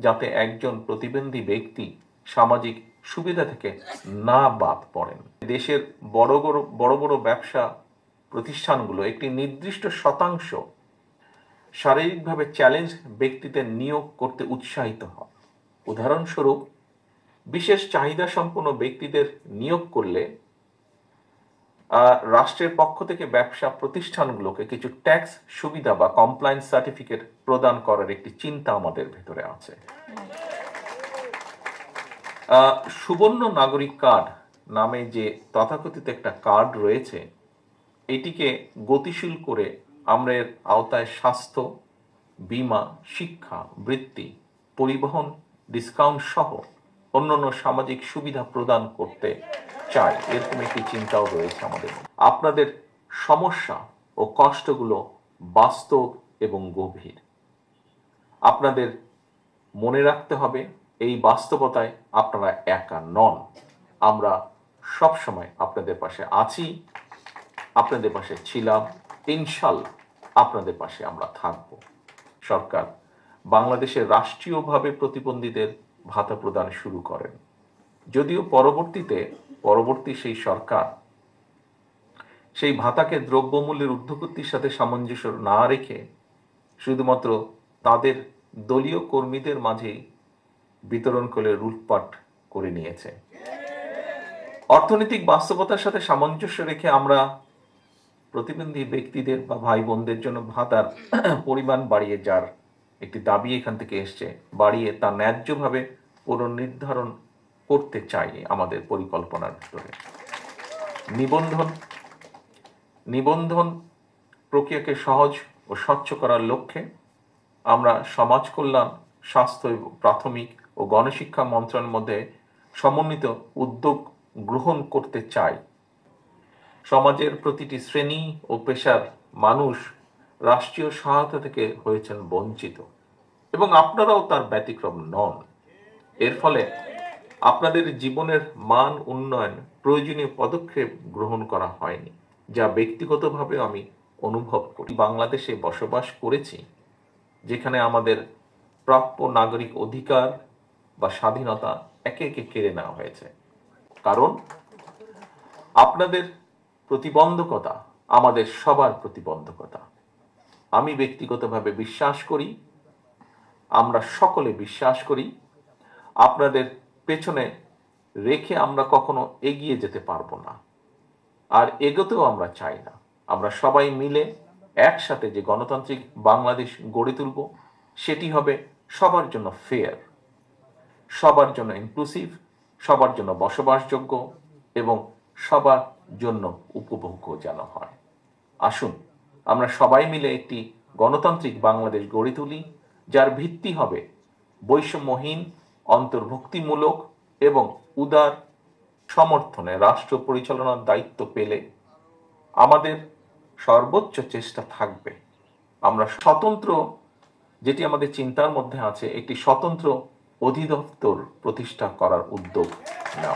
যাতে একজন প্রতিবন্ধী ব্যক্তি সামাজিক সুবিধা থেকে না বাদ পড়েন। দেশের বড় বড় ব্যবসা প্রতিষ্ঠানগুলো একটি নির্দিষ্ট শতাংশ শারীরিকভাবে চ্যালেঞ্জ ব্যক্তিদের নিয়োগ করতে উৎসাহিত হয়। উদাহরণস্বরূপ, বিশেষ চাহিদা সম্পন্ন ব্যক্তিদের নিয়োগ করলে রাষ্ট্রের পক্ষ থেকে ব্যবসা প্রতিষ্ঠানগুলোকে কিছু ট্যাক্স সুবিধা বা কমপ্লায়েন্স সার্টিফিকেট প্রদান করার একটি চিন্তা আমাদের ভেতরে আছে। সুবর্ণ নাগরিক কার্ড নামে যে তথাকথিত একটা কার্ড রয়েছে, এটিকে গতিশীল করে আমরা এর আওতায় স্বাস্থ্য, বীমা, শিক্ষা, বৃত্তি, পরিবহন, ডিসকাউন্ট সহ অন্যান্য সামাজিক সুবিধা প্রদান করতে চাই। এরকম একটি চিন্তাও রয়েছে আমাদের। আপনাদের সমস্যা ও কষ্টগুলো বাস্তব এবং গভীর। আপনাদের মনে রাখতে হবে, এই বাস্তবতায় আপনারা একা নন। আমরা সবসময় আপনাদের পাশে আছি, আপনাদের পাশে ছিলাম, ইনশাল্লাহ আপনাদের পাশে আমরা থাকব। সরকার বাংলাদেশের রাষ্ট্রীয়ভাবে প্রতিবন্ধীদের ভাতা প্রদান শুরু করেন, যদিও পরবর্তী সেই সরকার সেই ভাতাকে দ্রব্যমূল্যের ঊর্ধ্বগতির সাথে সামঞ্জস্য না রেখে শুধুমাত্র তাদের দলীয় কর্মীদের মাঝেই বিতরণ করে লুটপাট করে নিয়েছে। অর্থনৈতিক বাস্তবতার সাথে সামঞ্জস্য রেখে আমরা প্রতিবন্ধী ব্যক্তিদের বা ভাই বোনদের জন্য ভাতার পরিমাণ বাড়িয়ে, যার একটি দাবি এখান থেকে এসছে, বাড়িয়ে তা ন্যায্যভাবে পুনর্নির্ধারণ করতে চাই আমাদের পরিকল্পনার ভিতরে। নিবন্ধন প্রক্রিয়াকে সহজ ও স্বচ্ছ করার লক্ষ্যে আমরা সমাজ কল্যাণ, স্বাস্থ্য, প্রাথমিক ও গণশিক্ষা মন্ত্রণালয়ের মধ্যে সমন্বিত উদ্যোগ গ্রহণ করতে চাই। সমাজের প্রতিটি শ্রেণী ও পেশার মানুষ রাষ্ট্রীয় সহায়তা থেকে হয়েছেন বঞ্চিত, এবং আপনারাও তার ব্যতিক্রম নন। এর ফলে আপনাদের জীবনের মান উন্নয়ন প্রয়োজনীয় পদক্ষেপ গ্রহণ করা হয়নি, যা ব্যক্তিগতভাবে আমি অনুভব করি। বাংলাদেশে বসবাস করেছি, যেখানে আমাদের প্রাপ্য নাগরিক অধিকার বা স্বাধীনতা একে একে কেড়ে নেওয়া হয়েছে। কারণ আপনাদের প্রতিবন্ধকতা আমাদের সবার প্রতিবন্ধকতা। আমি ব্যক্তিগতভাবে বিশ্বাস করি, আমরা সকলে বিশ্বাস করি, আপনাদের পেছনে রেখে আমরা কখনো এগিয়ে যেতে পারবো না, আর এগোতেও আমরা চাই না। আমরা সবাই মিলে একসাথে যে গণতান্ত্রিক বাংলাদেশ গড়ে তুলব, সেটি হবে সবার জন্য ফেয়ার, সবার জন্য ইনক্লুসিভ, সবার জন্য বসবাসযোগ্য এবং সবার জন্য উপভোগ্য যেন হয়। আসুন আমরা সবাই মিলে একটি গণতান্ত্রিক বাংলাদেশ গড়ে তুলি, যার ভিত্তি হবে বৈষম্যহীন, অন্তর্ভুক্তিমূলক এবং উদার সমর্থনে রাষ্ট্র পরিচালনার দায়িত্ব পেলে আমাদের সর্বোচ্চ চেষ্টা থাকবে আমরা স্বতন্ত্র, যেটি আমাদের চিন্তার মধ্যে আছে, একটি স্বতন্ত্র অধিদপ্তর প্রতিষ্ঠা করার উদ্যোগ নেওয়া।